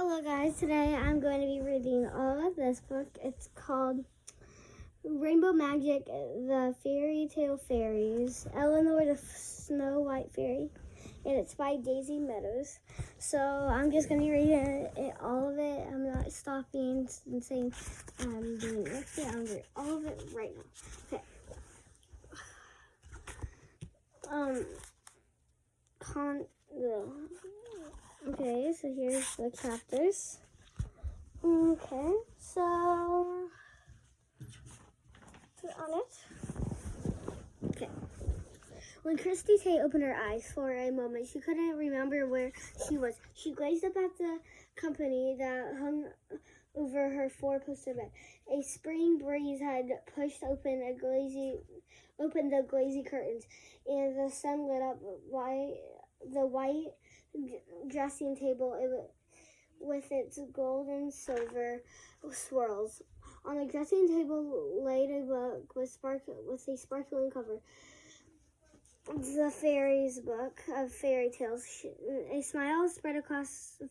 Hello guys, today I'm going to be reading all of this book. It's called Rainbow Magic, the Fairy Tale Fairies, Eleanor the Snow White Fairy, and it's by Daisy Meadows. So I'm just going to be reading all of it. I'm not stopping and saying I'm doing it. Yeah, I'm doing all of it right now. Okay, so here's the chapters. Okay, so on it. Okay. When Christy Tay opened her eyes for a moment, she couldn't remember where she was. She gazed up at the company that hung over her four-poster bed. A spring breeze had pushed open the glazy curtains, and the sun lit up the white dressing table with its gold and silver swirls. On the dressing table laid a book with a sparkling cover. The Fairy's Book of Fairy Tales. A smile spread across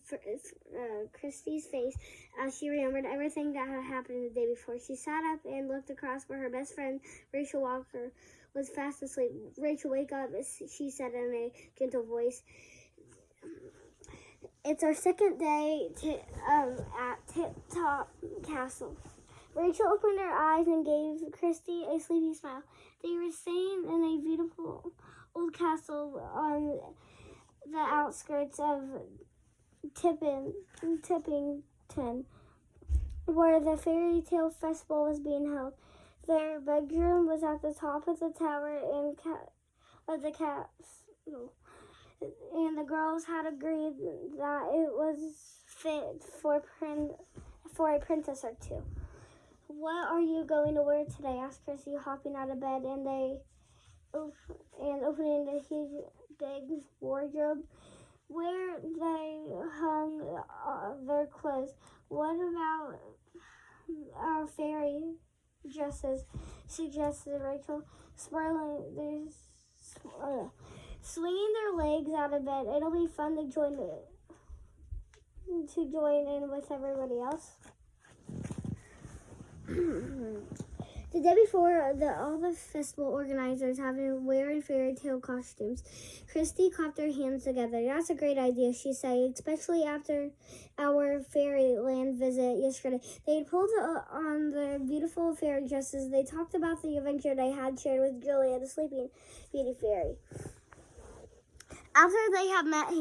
Christy's face as she remembered everything that had happened the day before. She sat up and looked across where her best friend, Rachel Walker, was fast asleep. "Rachel, wake up," she said in a gentle voice. "It's our second day at Tip Top Castle." Rachel opened her eyes and gave Christy a sleepy smile. They were staying in a beautiful old castle on the outskirts of Tippington, where the Fairy Tale Festival was being held. Their bedroom was at the top of the tower of the castle, and the girls had agreed that it was fit for a princess or two. "What are you going to wear today?" asked Christy, hopping out of bed and opening the huge big wardrobe where they hung their clothes. "What about our fairy dresses?" suggested Rachel, swinging their legs out of bed. "It'll be fun to join in with everybody else." The day before, all the festival organizers have been wearing fairy tale costumes. Christy clapped her hands together. "That's a great idea," she said, "especially after our fairyland visit yesterday." They had pulled on their beautiful fairy dresses. They talked about the adventure they had shared with Julia, the Sleeping Beauty Fairy. After they had met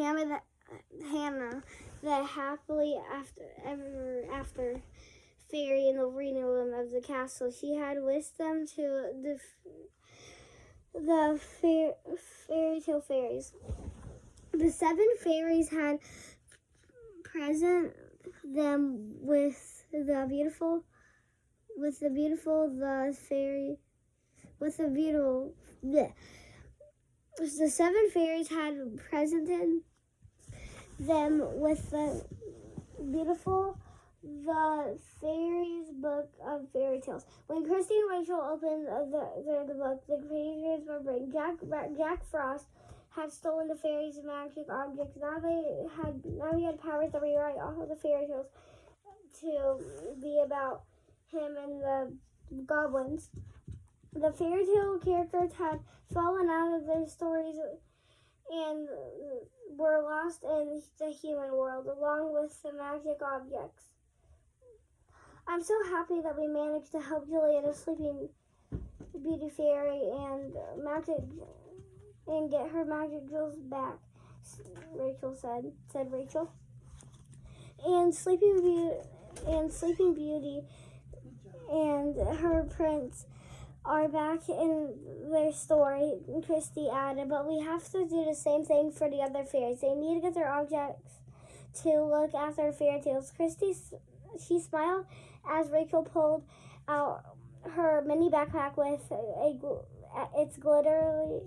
Hannah, the happily ever after fairy in the reading room of the castle, she had whisked them to the fairy tale fairies. The 7 fairies had present them with the beautiful The 7 fairies had presented them with the Fairy's Book of Fairy Tales. When Christy and Rachel opened the book, the creators were brave. Jack Frost had stolen the fairies' magic objects. Now he had powers to rewrite all the fairy tales to be about him and the goblins. The fairy tale characters had fallen out of their stories and were lost in the human world, along with the magic objects. "I'm so happy that we managed to help Julia, the Sleeping Beauty Fairy, and get her magic jewels back," Rachel said Rachel. And Sleeping Beauty and her prince are back in their story," Christy added, "but we have to do the same thing for the other fairies. They need to get their objects to look after fairy tales." She smiled as Rachel pulled out her mini backpack with its glitterly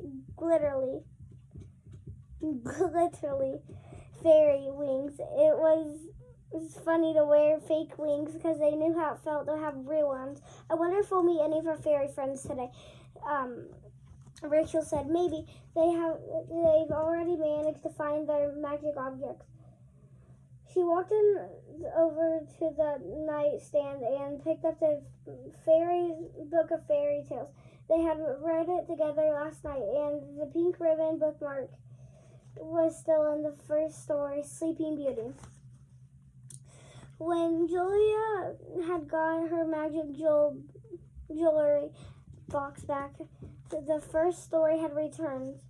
fairy wings. It was funny to wear fake wings because they knew how it felt to have real ones. "I wonder if we'll meet any of our fairy friends today," Rachel said. "Maybe they've already managed to find their magic objects." She walked over to the nightstand and picked up the book of fairy tales. They had read it together last night, and the pink ribbon bookmark was still in the first story, Sleeping Beauty. When Julia had got her magic jewelry box back, the first story had returned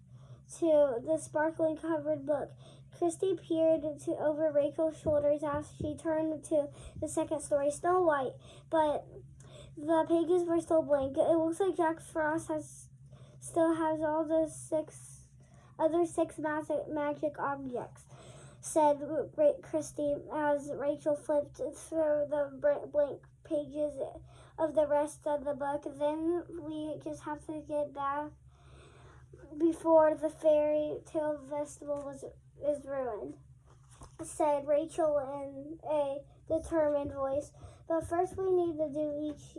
to the sparkling covered book. Christy peered over Rachel's shoulders as she turned to the second story, Snow White, but the pages were still blank. It looks like Jack Frost still has all the other six magic objects, said Christy as Rachel flipped through the blank pages of the rest of the book. Then we just have to get back before the fairy tale festival is ruined, said Rachel in a determined voice. But first we need to do each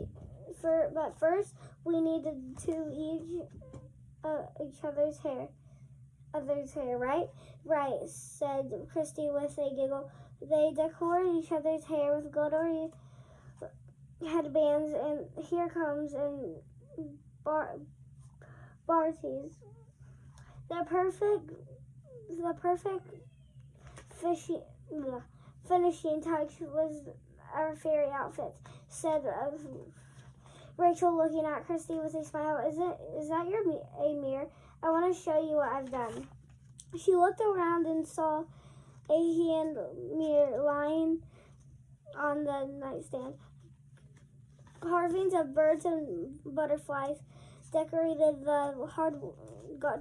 other's hair, right? Right, said Christy with a giggle. They decorated each other's hair with glittery headbands, and here comes and Barties. The perfect finishing touch was our fairy outfits, said Rachel, looking at Christy with a smile. Is that a mirror? I want to show you what I've done. She looked around and saw a hand mirror lying on the nightstand. Carvings of birds and butterflies decorated the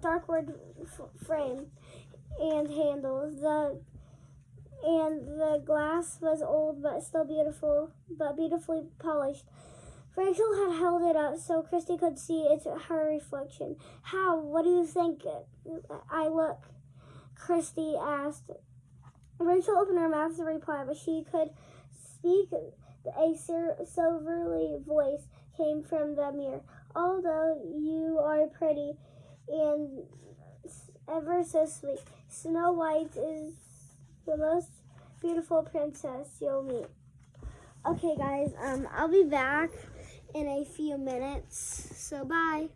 dark wood frame and handles. The glass was old but still beautifully polished. Rachel had held it up so Christy could see her reflection. How? What do you think I look? Christy asked. Rachel opened her mouth to reply, but she could speak. A silvery voice came from the mirror. Although you are pretty and ever so sweet, Snow White is the most beautiful princess you'll meet. Okay, guys, I'll be back in a few minutes, so bye.